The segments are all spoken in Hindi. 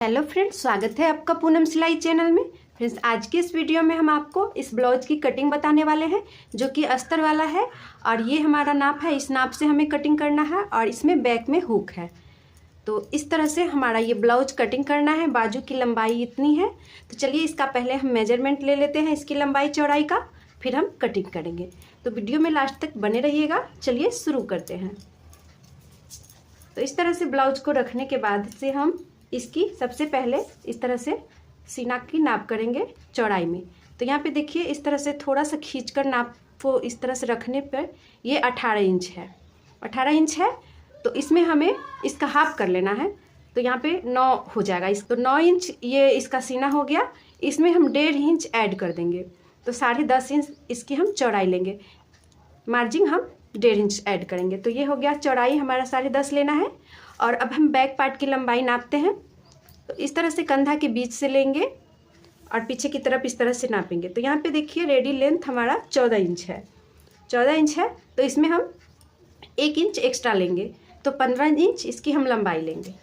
हेलो फ्रेंड्स, स्वागत है आपका पूनम सिलाई चैनल में। फ्रेंड्स, आज के इस वीडियो में हम आपको इस ब्लाउज की कटिंग बताने वाले हैं जो कि अस्तर वाला है। और ये हमारा नाप है, इस नाप से हमें कटिंग करना है और इसमें बैक में हुक है। तो इस तरह से हमारा ये ब्लाउज कटिंग करना है। बाजू की लंबाई इतनी है। तो चलिए इसका पहले हम मेजरमेंट ले लेते हैं, इसकी लंबाई चौड़ाई का, फिर हम कटिंग करेंगे। तो वीडियो में लास्ट तक बने रहिएगा। चलिए शुरू करते हैं। तो इस तरह से ब्लाउज को रखने के बाद से हम इसकी सबसे पहले इस तरह से सीना की नाप करेंगे चौड़ाई में। तो यहाँ पे देखिए, इस तरह से थोड़ा सा खींचकर नाप को इस तरह से रखने पर ये 18 इंच है। 18 इंच है तो इसमें हमें इसका हाफ कर लेना है। तो यहाँ पे 9 हो जाएगा। तो 9 इंच ये इसका सीना हो गया। इसमें हम 1.5 इंच ऐड कर देंगे। तो 10.5 इंच इसकी हम चौड़ाई लेंगे। मार्जिन हम 1.5 इंच ऐड करेंगे। तो ये हो गया, चौड़ाई हमारा 10.5 लेना है। और अब हम बैक पार्ट की लंबाई नापते हैं। तो इस तरह से कंधा के बीच से लेंगे और पीछे की तरफ इस तरह से नापेंगे। तो यहाँ पे देखिए, रेडी लेंथ हमारा 14 इंच है। 14 इंच है तो इसमें हम 1 इंच एक्स्ट्रा लेंगे। तो 15 इंच इसकी हम लंबाई लेंगे।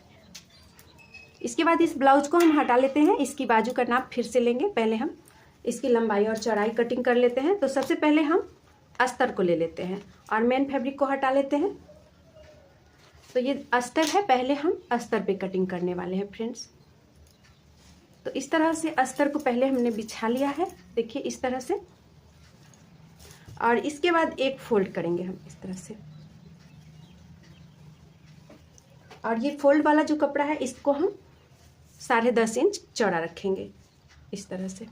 इसके बाद इस ब्लाउज को हम हटा लेते हैं। इसकी बाजू का नाप फिर से लेंगे। पहले हम इसकी लंबाई और चौड़ाई कटिंग कर लेते हैं। तो सबसे पहले हम अस्तर को ले लेते हैं और मेन फैब्रिक को हटा लेते हैं। तो ये अस्तर है, पहले हम अस्तर पे कटिंग करने वाले हैं फ्रेंड्स। तो इस तरह से अस्तर को पहले हमने बिछा लिया है, देखिए इस तरह से। और इसके बाद एक फोल्ड करेंगे हम इस तरह से। और ये फोल्ड वाला जो कपड़ा है इसको हम 10.5 इंच चौड़ा रखेंगे इस तरह से।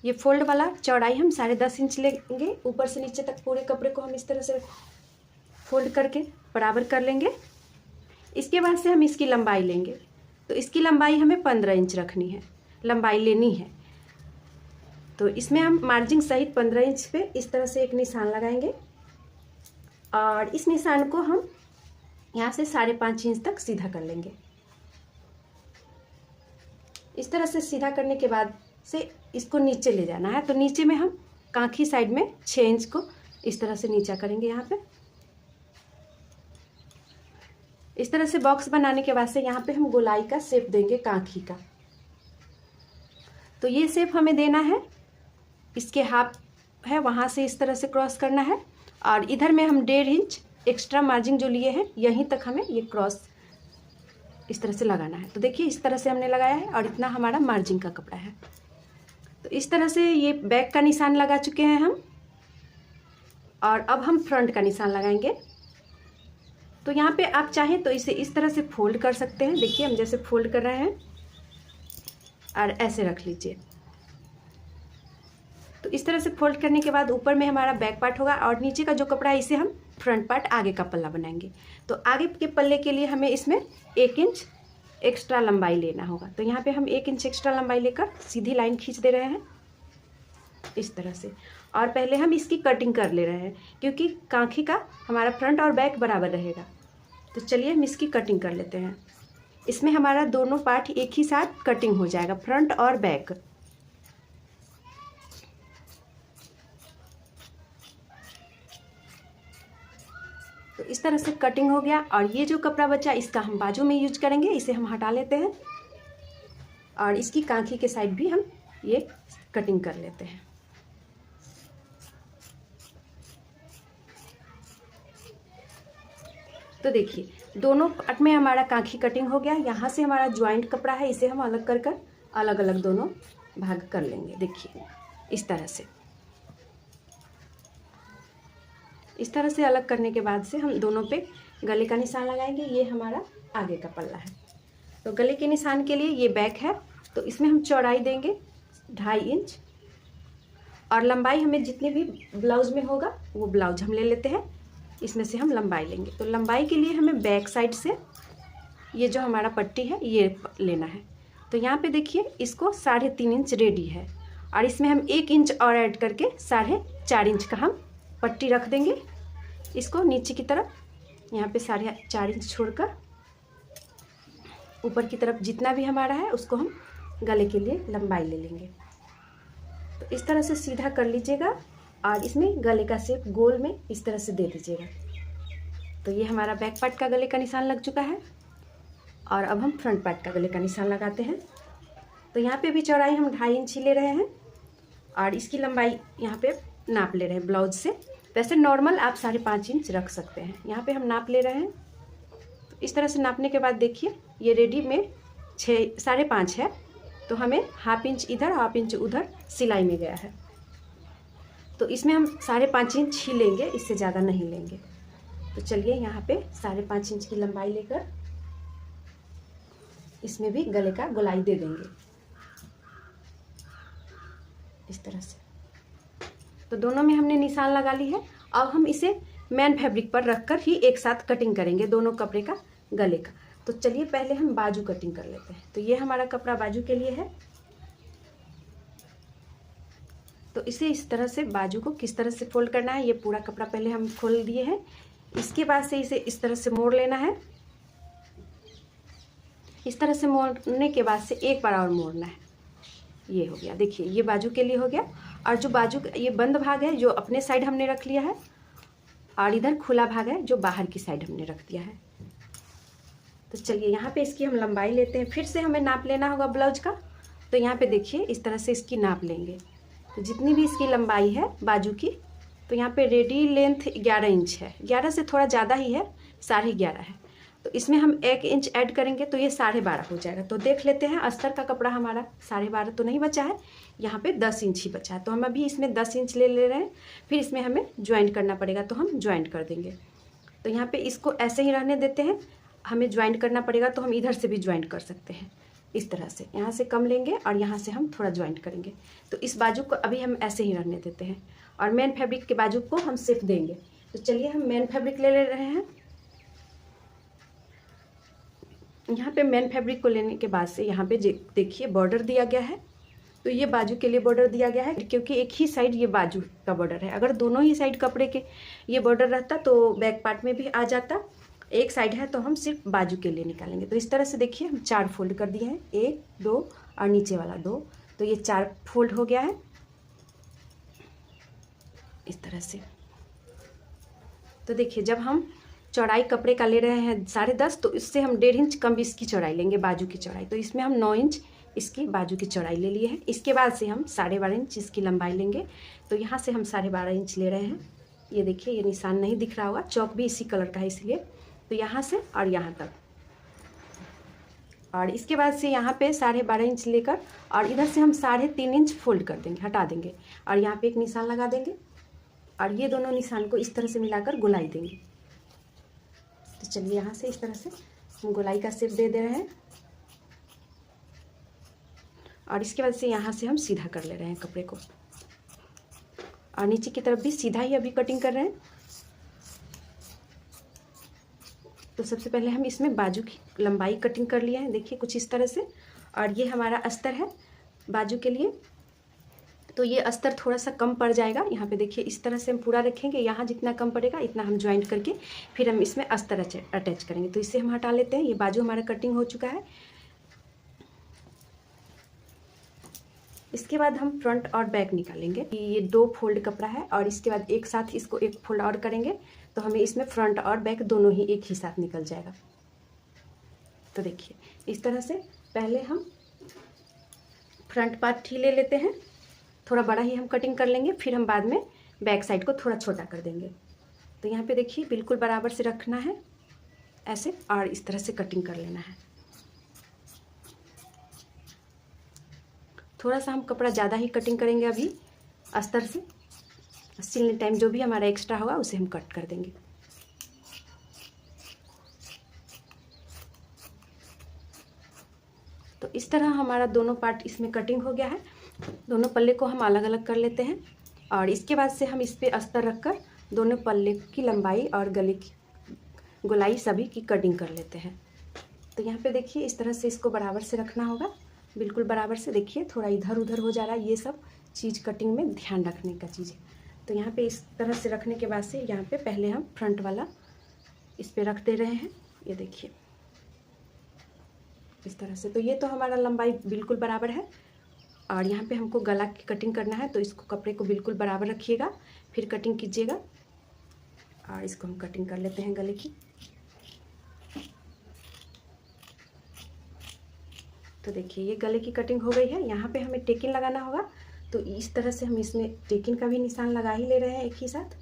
ये फोल्ड वाला चौड़ाई हम 10.5 इंच लेंगे। ऊपर से नीचे तक पूरे कपड़े को हम इस तरह से फोल्ड करके बराबर कर लेंगे। इसके बाद से हम इसकी लंबाई लेंगे। तो इसकी लंबाई हमें 15 इंच रखनी है, लंबाई लेनी है। तो इसमें हम मार्जिन सहित 15 इंच पे इस तरह से एक निशान लगाएंगे। और इस निशान को हम यहाँ से 5.5 इंच तक सीधा कर लेंगे। इस तरह से सीधा करने के बाद से इसको नीचे ले जाना है। तो नीचे में हम कांखी साइड में 6 इंच को इस तरह से नीचा करेंगे। यहाँ पे इस तरह से बॉक्स बनाने के बाद से यहाँ पे हम गोलाई का शेप देंगे कांखी का। तो ये शेप हमें देना है, इसके हाफ है वहाँ से इस तरह से क्रॉस करना है। और इधर में हम 1.5 इंच एक्स्ट्रा मार्जिन जो लिए हैं यहीं तक हमें ये क्रॉस इस तरह से लगाना है। तो देखिए इस तरह से हमने लगाया है और इतना हमारा मार्जिन का कपड़ा है। तो इस तरह से ये बैक का निशान लगा चुके हैं हम। और अब हम फ्रंट का निशान लगाएंगे। तो यहाँ पे आप चाहें तो इसे इस तरह से फोल्ड कर सकते हैं। देखिए हम जैसे फोल्ड कर रहे हैं और ऐसे रख लीजिए। तो इस तरह से फोल्ड करने के बाद ऊपर में हमारा बैक पार्ट होगा और नीचे का जो कपड़ा है इसे हम फ्रंट पार्ट, आगे का पल्ला बनाएंगे। तो आगे के पल्ले के लिए हमें इसमें 1 इंच एक्स्ट्रा लंबाई लेना होगा। तो यहाँ पे हम 1 इंच एक्स्ट्रा लंबाई लेकर सीधी लाइन खींच दे रहे हैं इस तरह से। और पहले हम इसकी कटिंग कर ले रहे हैं क्योंकि कांखी का हमारा फ्रंट और बैक बराबर रहेगा। तो चलिए हम इसकी कटिंग कर लेते हैं। इसमें हमारा दोनों पार्ट एक ही साथ कटिंग हो जाएगा, फ्रंट और बैक। तो इस तरह से कटिंग हो गया। और ये जो कपड़ा बचा इसका हम बाजू में यूज करेंगे। इसे हम हटा लेते हैं और इसकी कांखी के साइड भी हम ये कटिंग कर लेते हैं। तो देखिए दोनों पार्ट में हमारा कांखी कटिंग हो गया। यहाँ से हमारा ज्वाइंट कपड़ा है, इसे हम अलग कर अलग अलग दोनों भाग कर लेंगे। देखिए इस तरह से। इस तरह से अलग करने के बाद से हम दोनों पे गले का निशान लगाएंगे। ये हमारा आगे का पल्ला है। तो गले के निशान के लिए ये बैक है। तो इसमें हम चौड़ाई देंगे 2.5 इंच। और लंबाई हमें जितनी भी ब्लाउज में होगा वो ब्लाउज हम ले लेते हैं। इसमें से हम लंबाई लेंगे। तो लंबाई के लिए हमें बैक साइड से ये जो हमारा पट्टी है ये लेना है। तो यहाँ पे देखिए इसको 3.5 इंच रेडी है। और इसमें हम 1 इंच और ऐड करके 4.5 इंच का हम पट्टी रख देंगे। इसको नीचे की तरफ यहाँ पे 4.5 इंच छोड़कर ऊपर की तरफ जितना भी हमारा है उसको हम गले के लिए लंबाई ले लेंगे। तो इस तरह से सीधा कर लीजिएगा और इसमें गले का शेप गोल में इस तरह से दे दीजिएगा। तो ये हमारा बैक पार्ट का गले का निशान लग चुका है। और अब हम फ्रंट पार्ट का गले का निशान लगाते हैं। तो यहाँ पे भी चौड़ाई हम 2.5 इंच ही ले रहे हैं और इसकी लंबाई यहाँ पे नाप ले रहे हैं ब्लाउज से। वैसे नॉर्मल आप 5.5 इंच रख सकते हैं। यहाँ पे हम नाप ले रहे हैं। तो इस तरह से नापने के बाद देखिए ये रेडी में 5.5 है, तो हमें 1/2 इंच इधर 1/2 इंच उधर सिलाई में गया है। तो इसमें हम 5.5 इंच ही लेंगे, इससे ज़्यादा नहीं लेंगे। तो चलिए यहाँ पे 5.5 इंच की लंबाई लेकर इसमें भी गले का गोलाई दे देंगे इस तरह से। तो दोनों में हमने निशान लगा ली है। अब हम इसे मेन फैब्रिक पर रखकर ही एक साथ कटिंग करेंगे दोनों कपड़े का गले का। तो चलिए पहले हम बाजू कटिंग कर लेते हैं। तो ये हमारा कपड़ा बाजू के लिए है। तो इसे इस तरह से बाजू को किस तरह से फोल्ड करना है, ये पूरा कपड़ा पहले हम खोल दिए हैं। इसके बाद से इसे इस तरह से मोड़ लेना है। इस तरह से मोड़ने के बाद से एक बार और मोड़ना है। ये हो गया, देखिए ये बाजू के लिए हो गया। और जो बाजू का ये बंद भाग है जो अपने साइड हमने रख लिया है, और इधर खुला भाग है जो बाहर की साइड हमने रख दिया है। तो चलिए यहाँ पे इसकी हम लंबाई लेते हैं। फिर से हमें नाप लेना होगा ब्लाउज का। तो यहाँ पे देखिए इस तरह से इसकी नाप लेंगे। तो जितनी भी इसकी लंबाई है बाजू की, तो यहाँ पे रेडी लेंथ 11 इंच है। 11 से थोड़ा ज़्यादा ही है, 11.5 है। तो इसमें हम 1 इंच ऐड करेंगे तो ये 12.5 हो जाएगा। तो देख लेते हैं, अस्तर का कपड़ा हमारा 12.5 तो नहीं बचा है, यहाँ पे 10 इंच ही बचा है। तो हम अभी इसमें 10 इंच ले रहे हैं। फिर इसमें हमें ज्वाइंट करना पड़ेगा, तो हम ज्वाइंट कर देंगे। तो यहाँ पे इसको ऐसे ही रहने देते हैं। हमें ज्वाइंट करना पड़ेगा तो हम इधर से भी ज्वाइंट कर सकते हैं इस तरह से। यहाँ से कम लेंगे और यहाँ से हम थोड़ा ज्वाइंट करेंगे। तो इस बाजू को अभी हम ऐसे ही रहने देते हैं और मेन फैब्रिक के बाजू को हम सिर्फ देंगे। तो चलिए हम मेन फैब्रिक ले रहे हैं। यहाँ पे मेन फैब्रिक को लेने के बाद से यहाँ पे देखिए बॉर्डर दिया गया है। तो ये बाजू के लिए बॉर्डर दिया गया है, क्योंकि एक ही साइड ये बाजू का बॉर्डर है। अगर दोनों ही साइड कपड़े के ये बॉर्डर रहता तो बैक पार्ट में भी आ जाता। एक साइड है तो हम सिर्फ बाजू के लिए निकालेंगे। तो इस तरह से देखिए हम 4 फोल्ड कर दिए हैं, 1 2 और नीचे वाला 2। तो ये 4 फोल्ड हो गया है इस तरह से। तो देखिए जब हम चौड़ाई कपड़े का ले रहे हैं 10.5, तो इससे हम 1.5 इंच कम इसकी चौड़ाई लेंगे बाजू की चौड़ाई। तो इसमें हम 9 इंच इसकी बाजू की चौड़ाई ले लिए हैं। इसके बाद से हम 12.5 इंच इसकी लंबाई लेंगे। तो यहाँ से हम 12.5 इंच ले रहे हैं। ये देखिए ये निशान नहीं दिख रहा होगा, चौक भी इसी कलर का है इसलिए। तो यहाँ से और यहाँ तक, और इसके बाद से यहाँ पे 12.5 इंच लेकर और इधर से हम 3.5 इंच फोल्ड कर देंगे, हटा देंगे और यहाँ पे एक निशान लगा देंगे और ये दोनों निशान को इस तरह से मिलाकर गोलाई देंगे। तो चलिए यहाँ से इस तरह से हम गोलाई का शेप दे रहे हैं और इसके बाद से यहाँ से हम सीधा कर ले रहे हैं कपड़े को और नीचे की तरफ भी सीधा ही अभी कटिंग कर रहे हैं। तो सबसे पहले हम इसमें बाजू की लंबाई कटिंग कर लिया है, देखिए कुछ इस तरह से। और ये हमारा अस्तर है बाजू के लिए। तो ये अस्तर थोड़ा सा कम पड़ जाएगा। यहाँ पे देखिए इस तरह से हम पूरा रखेंगे, यहाँ जितना कम पड़ेगा इतना हम ज्वाइंट करके फिर हम इसमें अस्तर अटैच करेंगे। तो इसे हम हटा लेते हैं। ये बाजू हमारा कटिंग हो चुका है। इसके बाद हम फ्रंट और बैक निकालेंगे। ये 2 फोल्ड कपड़ा है और इसके बाद एक साथ इसको एक फोल्ड और करेंगे तो हमें इसमें फ्रंट और बैक दोनों ही एक ही साथ निकल जाएगा। तो देखिए इस तरह से पहले हम फ्रंट पार्ट ही ले लेते हैं, थोड़ा बड़ा ही हम कटिंग कर लेंगे, फिर हम बाद में बैक साइड को थोड़ा छोटा कर देंगे। तो यहाँ पे देखिए बिल्कुल बराबर से रखना है ऐसे और इस तरह से कटिंग कर लेना है। थोड़ा सा हम कपड़ा ज़्यादा ही कटिंग करेंगे अभी अस्तर से। सिलने टाइम जो भी हमारा एक्स्ट्रा होगा उसे हम कट कर देंगे। तो इस तरह हमारा दोनों पार्ट इसमें कटिंग हो गया है। दोनों पल्ले को हम अलग अलग कर लेते हैं और इसके बाद से हम इस पर अस्तर रखकर दोनों पल्ले की लंबाई और गले की गोलाई सभी की कटिंग कर लेते हैं। तो यहाँ पे देखिए इस तरह से इसको बराबर से रखना होगा, बिल्कुल बराबर से। देखिए थोड़ा इधर उधर हो जा रहा है, ये सब चीज़ कटिंग में ध्यान रखने का चीज़ है। तो यहाँ पे इस तरह से रखने के बाद से यहाँ पे पहले हम फ्रंट वाला इस पे रख दे रहे हैं, ये देखिए इस तरह से। तो ये तो हमारा लंबाई बिल्कुल बराबर है और यहाँ पे हमको गला की कटिंग करना है। तो इसको कपड़े को बिल्कुल बराबर रखिएगा, फिर कटिंग कीजिएगा। और इसको हम कटिंग कर लेते हैं गले की। तो देखिए ये गले की कटिंग हो गई है। यहाँ पे हमें टेकिन लगाना होगा, तो इस तरह से हम इसमें टेकिन का भी निशान लगा ही ले रहे हैं एक ही साथ।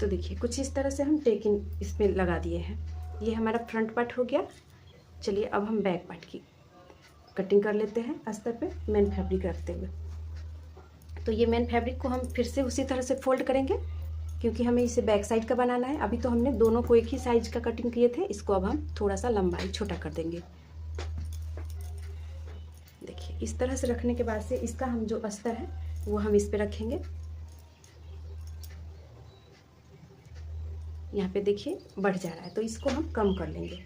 तो देखिए कुछ इस तरह से हम टेकिन इसमें लगा दिए हैं। ये हमारा फ्रंट पार्ट हो गया। चलिए अब हम बैक पार्ट की कटिंग कर लेते हैं अस्तर पे मेन फैब्रिक रखते हुए। तो ये मेन फैब्रिक को हम फिर से उसी तरह से फोल्ड करेंगे, क्योंकि हमें इसे बैक साइड का बनाना है। अभी तो हमने दोनों को एक ही साइज का कटिंग किए थे, इसको अब हम थोड़ा सा लंबाई छोटा कर देंगे। देखिए इस तरह से रखने के बाद से इसका हम जो अस्तर है वो हम इस पे रखेंगे। यहाँ पे देखिए बढ़ जा रहा है, तो इसको हम कम कर लेंगे।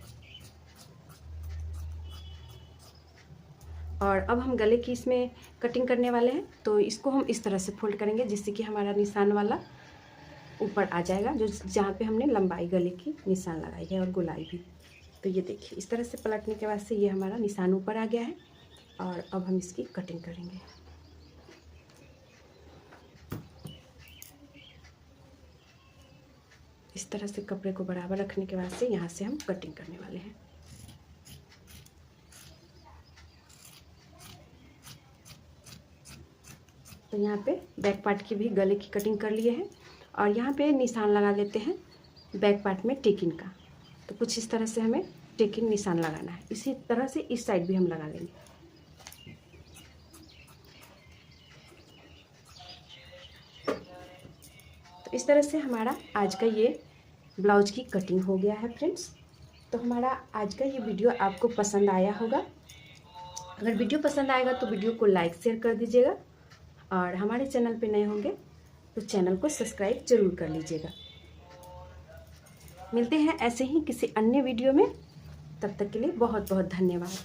और अब हम गले की इसमें कटिंग करने वाले हैं, तो इसको हम इस तरह से फोल्ड करेंगे जिससे कि हमारा निशान वाला ऊपर आ जाएगा, जो जहाँ पे हमने लंबाई गले की निशान लगाई है और गोलाई भी। तो ये देखिए इस तरह से पलटने के बाद से ये हमारा निशान ऊपर आ गया है। और अब हम इसकी कटिंग करेंगे। इस तरह से कपड़े को बराबर रखने के बाद से यहाँ से हम कटिंग करने वाले हैं। तो यहाँ पे बैक पार्ट की भी गले की कटिंग कर लिए हैं और यहाँ पे निशान लगा लेते हैं बैक पार्ट में टेकिन का। तो कुछ इस तरह से हमें टेकिन निशान लगाना है। इसी तरह से इस साइड भी हम लगा लेंगे। तो इस तरह से हमारा आज का ये ब्लाउज की कटिंग हो गया है फ्रेंड्स। तो हमारा आज का ये वीडियो आपको पसंद आया होगा। अगर वीडियो पसंद आएगा तो वीडियो को लाइक शेयर कर दीजिएगा, और हमारे चैनल पे नए होंगे तो चैनल को सब्सक्राइब जरूर कर लीजिएगा। मिलते हैं ऐसे ही किसी अन्य वीडियो में, तब तक के लिए बहुत बहुत धन्यवाद।